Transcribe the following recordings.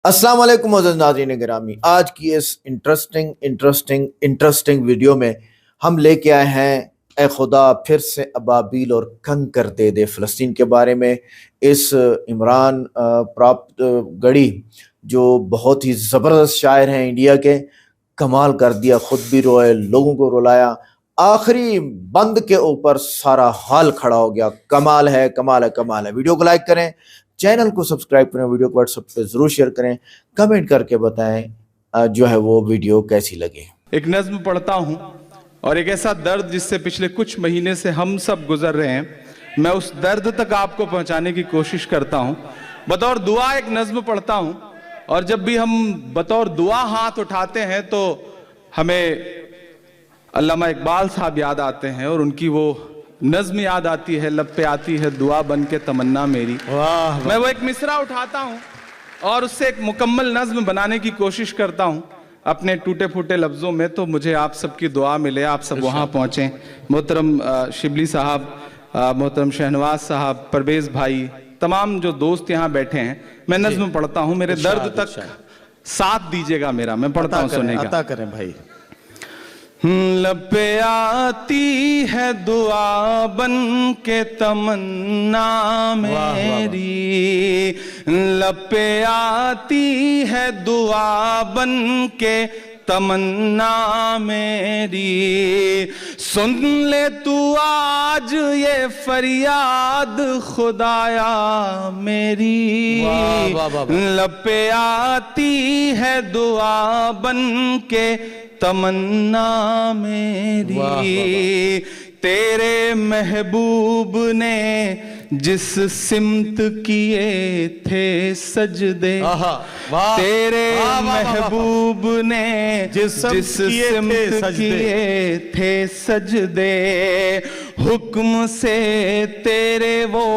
अस्सलाम वालेकुम मोअज़्ज़ज़ नाज़रीन गिरामी। आज की इस इंटरेस्टिंग वीडियो में हम लेके आए हैं ए खुदा फिर से अबाबील और कंकर दे दे फ़लस्तीन के बारे में। इस इमरान प्राप्त गढ़ी जो बहुत ही ज़बरदस्त शायर हैं इंडिया के, कमाल कर दिया, खुद भी रोए, लोगों को रुलाया, आखिरी बंद के ऊपर सारा हाल खड़ा हो गया। कमाल है, कमाल है, कमाल है। वीडियो को लाइक करें, चैनल को सब्सक्राइब करें, वीडियो को व्हाट्सएप पे ज़रूर शेयर करें, कमेंट करके बताएं जो है वो वीडियो कैसी लगे। एक नज्म पढ़ता हूँ और एक ऐसा दर्द जिससे पिछले कुछ महीने से हम सब गुजर रहे हैं, मैं उस दर्द तक आपको पहुँचाने की कोशिश करता हूँ। बतौर दुआ एक नज्म पढ़ता हूँ और जब भी हम बतौर दुआ हाथ उठाते हैं तो हमें अल्लामा इकबाल साहब याद आते हैं और उनकी वो नज्म याद आती है, लब पे आती है दुआ बन के तमन्ना मेरी। वाह। मैं वो एक मिसरा उठाता हूँ और उससे एक मुकम्मल नज्म बनाने की कोशिश करता हूँ अपने टूटे फूटे लफ्ज़ों में, तो मुझे आप सबकी दुआ मिले, आप सब वहाँ पहुँचें। मोहतरम शिबली साहब, मोहतरम शहनवाज साहब, परवेज़ भाई, तमाम जो दोस्त यहाँ बैठे हैं, मैं नज्म पढ़ता हूँ, मेरे दर्द तक साथ दीजिएगा मेरा, मैं पढ़ता हूँ, सुनेगा। अता करें भाई। लब पे आती है दुआ बन के तमन्ना मेरी, लब पे आती है दुआ बन के तमन्ना मेरी, सुन ले तू आज ये फरियाद खुदाया मेरी। लब पे आती है दुआ बन के तमन्ना मेरी, तेरे महबूब ने जिस सिमत किए थे सजदे, तेरे महबूब ने जिस सिमत किए थे सजदे, हुक्म से तेरे वो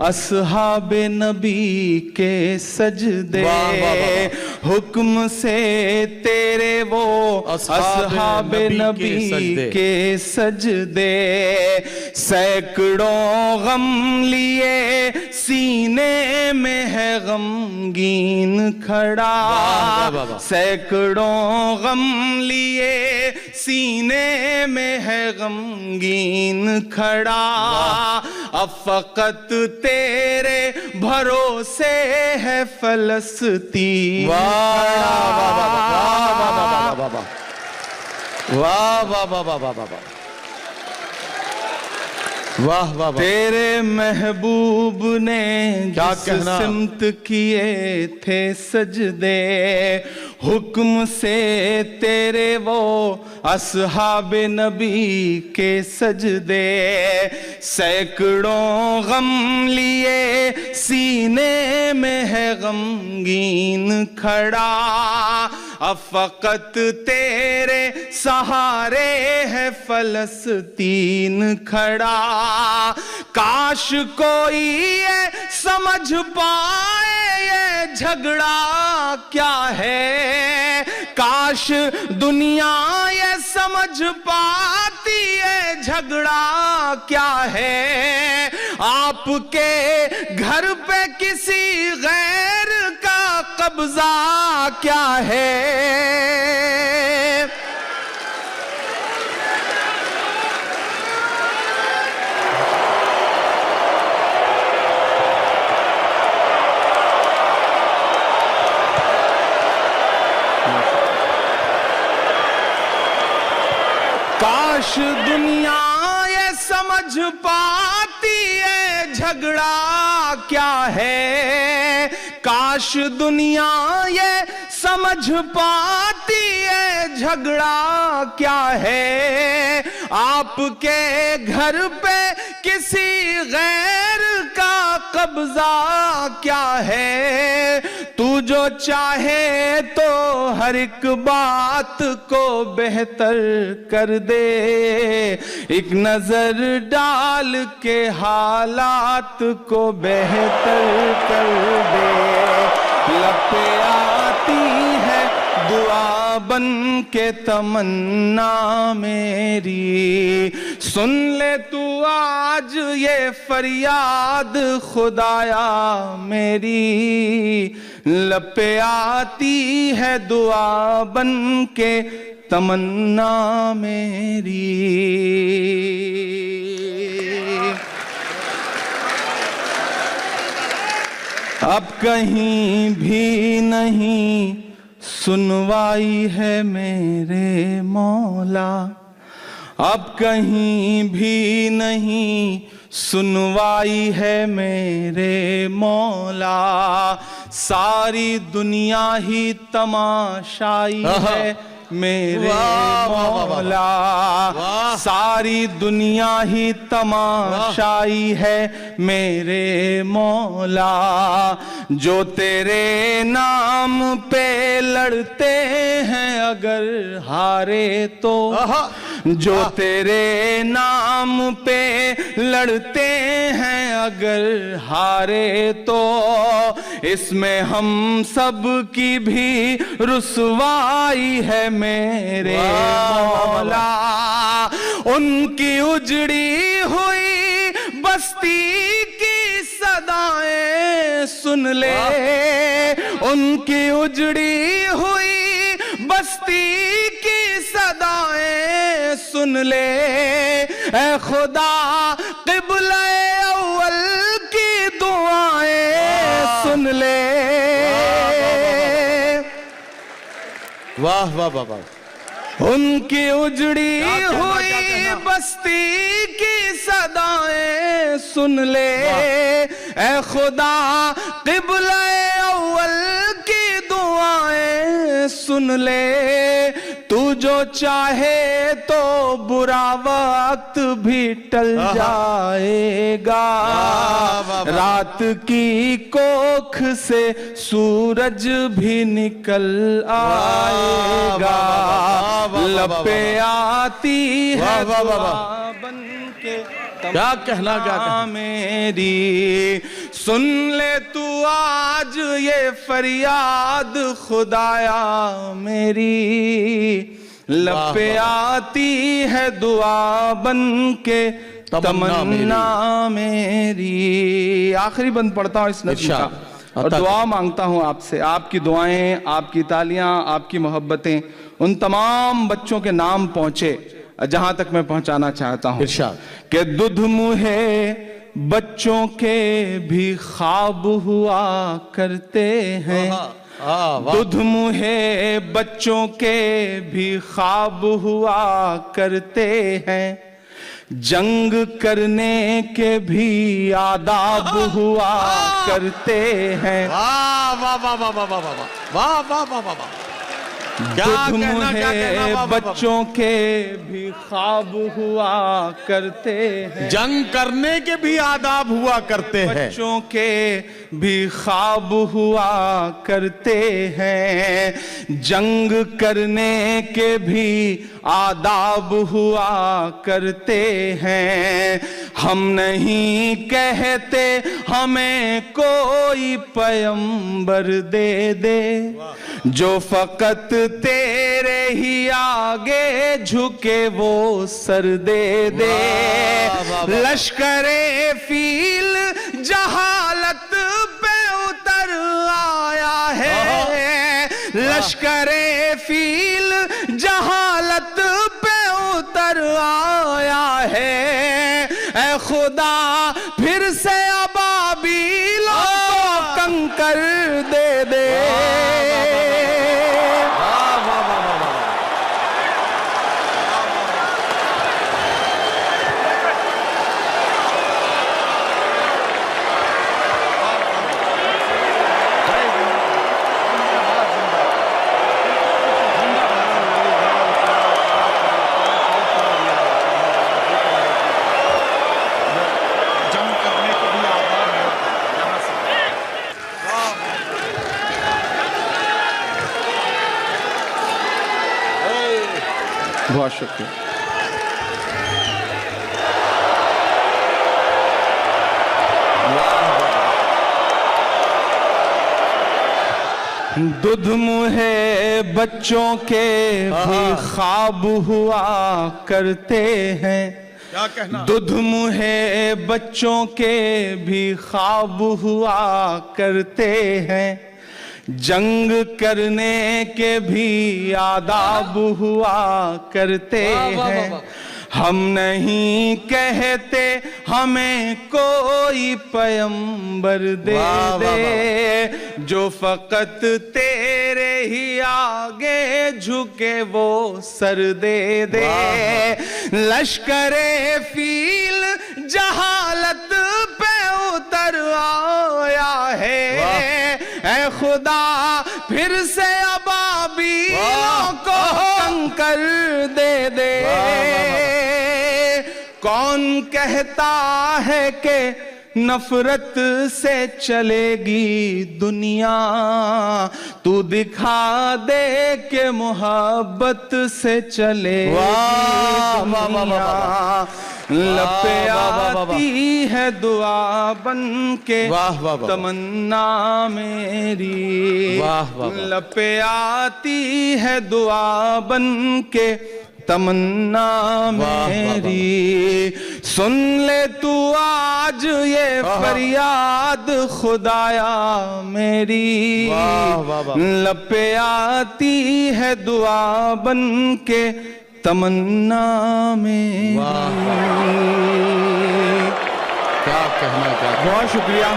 अस्हाबे नबी के सजदे, हुक्म से तेरे वो अस्हाबे नबी के सजदे, सैकड़ों गम लिए सीने में है गमगीन खड़ा, सैकड़ों गम लिए सीने में है गमगीन खड़ा, अब फकत तेरे भरोसे है फलस्तीन। वाह वाह वाह वाह वाह वाह वाह, तेरे महबूब ने जिस सिमत किए थे सजदे, हुक्म से तेरे वो अस्हाबे नबी के सजदे, सैकड़ों गम लिए सीने में है गमगीन खड़ा, अब फकत तेरे सहारे है फलस्तीन खड़ा, काश कोई ये समझ पाए ये झगड़ा क्या है, काश दुनिया ये समझ पाती है झगड़ा क्या है, आपके घर पे किसी गैर का कब्जा क्या है। काश दुनिया ये समझ पाती है झगड़ा क्या है, काश दुनिया ये समझ पाती है झगड़ा क्या है, आपके घर पे किसी गैर का कब्जा क्या है, तू जो चाहे तो हर एक बात को बेहतर कर दे, एक नजर डाल के हालात को बेहतर कर दे, लब पे आती है दुआ बन के तमन्ना मेरी, सुन ले तू आज ये फरियाद खुदाया मेरी, لب پہ آتی ہے دعا بن کے تمنا میری. اب کہیں بھی نہیں سنوائی ہے میرے مولا, اب کہیں بھی نہیں سنوائی ہے میرے مولا. ساری دنیا ہی تماشائی ہے میرے مولا, ساری دنیا ہی تماشائی ہے میرے مولا. جو تیرے نام پہ لڑتے ہیں اگر ہارے تو, جو تیرے نام پہ لڑتے ہیں اگر ہارے تو, اس میں ہم سب کی بھی رسوائی ہے میرے مولا. ان کی اجڑی ہوئی بستی کی صدائیں سن لے, ان کی اجڑی ہوئی بستی کی صدائیں سن لے. اے خدا قبلہ اول کی دعائیں سن لے. واہ واہ واہ. ان کی اجڑی ہوئی بستی کی صدائیں سن لے. اے خدا قبلہ اول کی دعائیں سن لے. تو جو چاہے تو برا وقت بھی ٹل جائے گا, رات کی کوکھ سے سورج بھی نکل آئے گا. لب پہ آتی ہے دعا بن کے کیا کہنا میری. سن لے تو آج یہ فریاد خدایا میری. لب پہ آتی ہے دعا بن کے تمنا میری. آخری بند پڑھتا ہوں اس نظم کا اور دعا مانگتا ہوں آپ سے. آپ کی دعائیں, آپ کی تالیاں, آپ کی محبتیں ان تمام بچوں کے نام پہنچے جہاں تک میں پہنچانا چاہتا ہوں. کہ دودھ منہ بچوں کے بھی خواب ہوا کرتے ہیں, دودھ منہ بچوں کے بھی خواب ہوا کرتے ہیں. جنگ کرنے کے بھی آداب ہوا کرتے ہیں. دودھ منہ بچوں کے بھی خواب ہوا کرتے ہیں. جنگ کرنے کے بھی آداب ہوا کرتے ہیں. بچوں کے بھی خواب ہوا کرتے ہیں. جنگ کرنے کے بھی آداب ہوا کرتے ہیں. ہم نہیں کہتے ہمیں کوئی پیغمبر دے دے, جو فقط تیرے ہی آگے جھکے وہ سر دے دے. لشکر فیل جہالت پہ اتر آیا ہے, لشکر فیل جہالت پہ اتر آیا ہے. اے خدا پھر سے ابابیل کو کنکر دے دے. بہت شکریہ. دودھ منہ بچوں کے بھی خواب ہوا کرتے ہیں. دودھ منہ بچوں کے بھی خواب ہوا کرتے ہیں. जंग करने के भी आदाब हुआ करते हैं। हम नहीं कहते हमें कोई पैगंबर दे दे, जो फकत तेरे ही आगे झुके वो सर दे दे। लश्करे फील जहालत पे उतर आया है, ऐ खुदा फिर से अबाबीलों को कंकर दे दे। कौन कहता है कि नफरत से चलेगी दुनिया, तू दिखा दे कि मोहब्बत से चलेगी दुनिया। लपे आती है दुआ बन के तमन्ना मेरी, लपे आती है दुआ बन के तमन्ना मेरी। सुन ले तू आज ये फरियाद खुदाया मेरी, लपे आती है दुआ बन के तमन्ना मेरी। क्या कहना, क्या बहुत शुक्रिया।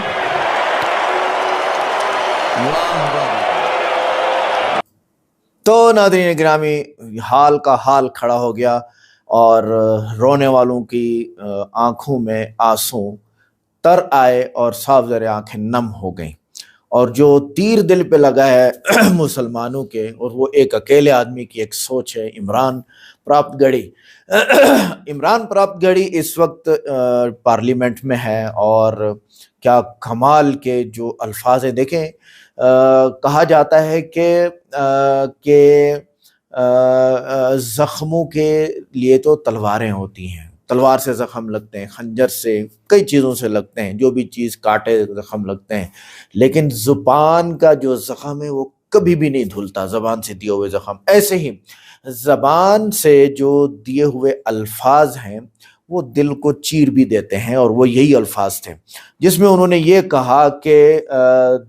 तो नाज़रीन गिरामी, हाल का हाल खड़ा हो गया और रोने वालों की आंखों में आंसू तर आए और साफ ज़रे आंखें नम हो गईं। और जो तीर दिल पे लगा है मुसलमानों के, और वो एक अकेले आदमी की एक सोच है, इमरान प्राप्तगढ़ी। इमरान प्राप्तगढ़ी इस वक्त पार्लियामेंट में है और क्या कमाल के जो अल्फाज हैं। देखें, कहा जाता है कि ज़ख्मों के लिए तो तलवारें होती हैं, तलवार से ज़ख्म लगते हैं, खंजर से, कई चीज़ों से लगते हैं, जो भी चीज़ काटे ज़ख्म लगते हैं, लेकिन ज़ुबान का जो ज़ख्म है वो कभी भी नहीं धुलता, ज़बान से दिए हुए ज़ख्म। ऐसे ही ज़बान से जो दिए हुए अल्फाज हैं वो दिल को चीर भी देते हैं, और वो यही अल्फाज थे जिसमें उन्होंने ये कहा कि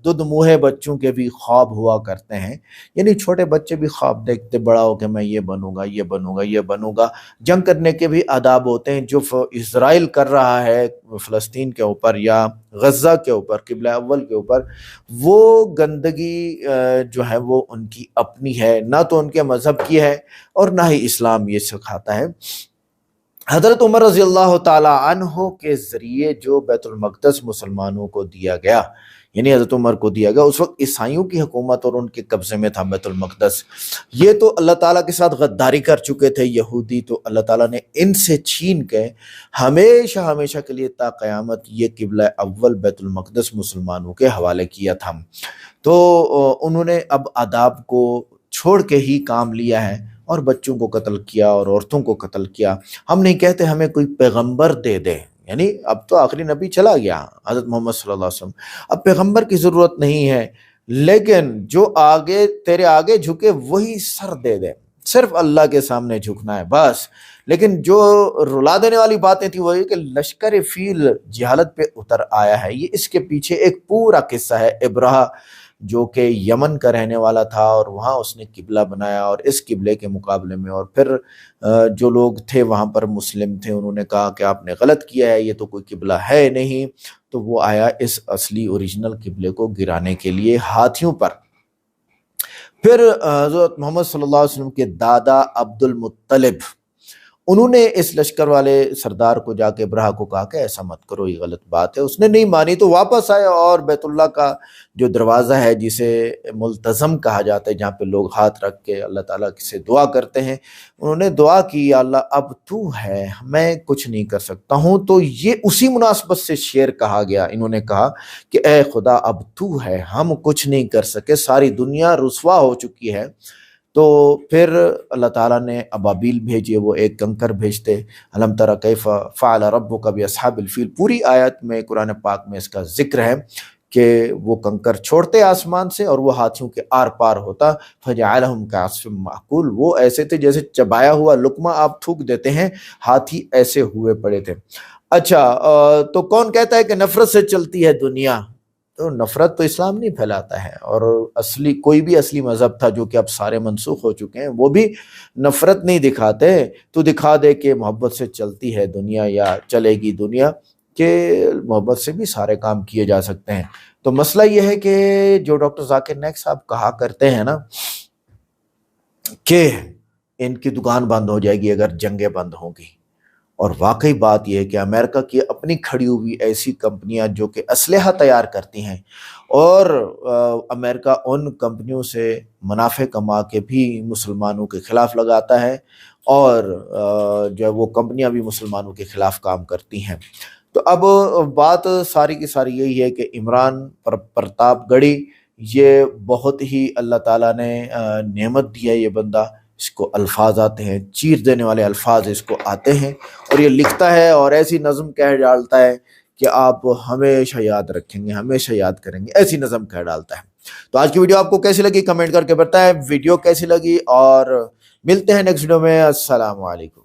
दुध मुँहे बच्चों के भी ख्वाब हुआ करते हैं, यानी छोटे बच्चे भी ख्वाब देखते बड़ा हो कि मैं ये बनूंगा, ये बनूंगा, ये बनूंगा। जंग करने के भी आदाब होते हैं, जो इज़राइल कर रहा है फ़लस्तीन के ऊपर या गज़ा के ऊपर, क़िबला अव्वल के ऊपर, वो गंदगी जो है वो उनकी अपनी है, ना तो उनके मज़हब की है और ना ही इस्लाम ये सिखाता है। हज़रत उमर रज़ी अल्लाह ताला अन्हो के ज़रिए जो बैतुल मक़दस मुसलमानों को दिया गया, यानी हज़रत उमर को दिया गया, उस वक्त ईसाइयों की हुकूमत और उनके कब्ज़े में था बैतुल मक़दस। ये तो अल्लाह ताला के साथ गद्दारी कर चुके थे यहूदी, तो अल्लाह ताला ने इनसे छीन के हमेशा हमेशा के लिए ता क़यामत ये क़िबला अव्वल बैतुल मक़दस मुसलमानों के हवाले किया था। तो उन्होंने अब आदाब को छोड़ के ही काम लिया है और बच्चों को कत्ल किया और औरतों को कत्ल किया। हम नहीं कहते हमें कोई पैगंबर दे दे, यानी अब तो आखिरी नबी चला गया हज़रत मोहम्मद सल्लल्लाहु अलैहि वसल्लम, अब पैगंबर की ज़रूरत नहीं है, लेकिन जो आगे तेरे आगे झुके वही सर दे दे, सिर्फ अल्लाह के सामने झुकना है बस। लेकिन जो रुला देने वाली बातें थी वो ये कि लश्कर फील जहालत पे उतर आया है। ये इसके पीछे एक पूरा किस्सा है। इब्राहा जो कि यमन का रहने वाला था और वहाँ उसने किबला बनाया, और इस किबले के मुकाबले में और फिर जो लोग थे वहाँ पर मुस्लिम थे, उन्होंने कहा कि आपने गलत किया है, ये तो कोई किबला है नहीं। तो वो आया इस असली ओरिजिनल किबले को गिराने के लिए हाथियों पर। फिर हज़रत मोहम्मद सल्लल्लाहु अलैहि वसल्लम के दादा अब्दुल मुत्तलिब, उन्होंने इस लश्कर वाले सरदार को जाके इब्राहा को कहा कि ऐसा मत करो, ये गलत बात है। उसने नहीं मानी तो वापस आए और बैतुल्लाह का जो दरवाज़ा है जिसे मुल्तज़म कहा जाता है, जहाँ पे लोग हाथ रख के अल्लाह ताला से दुआ करते हैं, उन्होंने दुआ की, अल्लाह अब तू है, मैं कुछ नहीं कर सकता हूँ। तो ये उसी मुनासबत से शेर कहा गया। इन्होंने कहा कि ए खुदा अब तू है, हम कुछ नहीं कर सके, सारी दुनिया रुस्वा हो चुकी है। तो फिर अल्लाह ताला ने अबाबील भेजे, वो एक कंकर भेजते। अलम तरा कैफ़ा फ़अल रब्बुका बिअस्हाबिल फ़ील, पूरी आयत में कुरान पाक में इसका जिक्र है कि वो कंकर छोड़ते आसमान से और वो हाथियों के आर पार होता। फ़जअलहुम कअस्फ़िम माअकूल, वो ऐसे थे जैसे चबाया हुआ लुकमा आप थूक देते हैं, हाथी ऐसे हुए पड़े थे। अच्छा, तो कौन कहता है कि नफरत से चलती है दुनिया? تو نفرت تو اسلام نہیں پھیلاتا ہے، اور کوئی بھی اصلی مذہب تھا جو کہ اب سارے منسوخ ہو چکے ہیں، وہ بھی نفرت نہیں دکھاتے، تو دکھا دے کہ محبت سے چلتی ہے دنیا یا چلے گی دنیا، کہ محبت سے بھی سارے کام کیے جا سکتے ہیں۔ تو مسئلہ یہ ہے کہ جو ڈاکٹر ذاکر نائک صاحب کہا کرتے ہیں نا کہ ان کی دکان بند ہو جائے گی اگر جنگیں بند ہوں گی، اور واقعی بات یہ ہے کہ امریکہ کی اپنی کھڑی ہوئی ایسی کمپنیاں جو کہ اسلحہ تیار کرتی ہیں، اور امریکہ ان کمپنیوں سے منافع کما کے بھی مسلمانوں کے خلاف لگاتا ہے، اور جو ہے وہ kمپنیاں بھی مسلمانوں کے خلاف کام کرتی ہیں۔ تو اب بات ساری کی ساری یہی ہے کہ عمران پرتاپ گڑھی یہ بہت ہی اللہ تعالیٰ نے نعمت دی ہے، یہ بندہ، اس کو الفاظ آتے ہیں، چیر دینے والے الفاظ اس کو آتے ہیں، اور یہ لکھتا ہے اور ایسی نظم کہہ ڈالتا ہے کہ آپ ہمیشہ یاد رکھیں گے، ہمیشہ یاد کریں گے، ایسی نظم کہہ ڈالتا ہے۔ تو آج کی ویڈیو آپ کو کیسی لگی کمنٹ کر کے بتائیں، ویڈیو کیسی لگی، اور ملتے ہیں نیکسٹ ویڈیو میں۔ السلام علیکم۔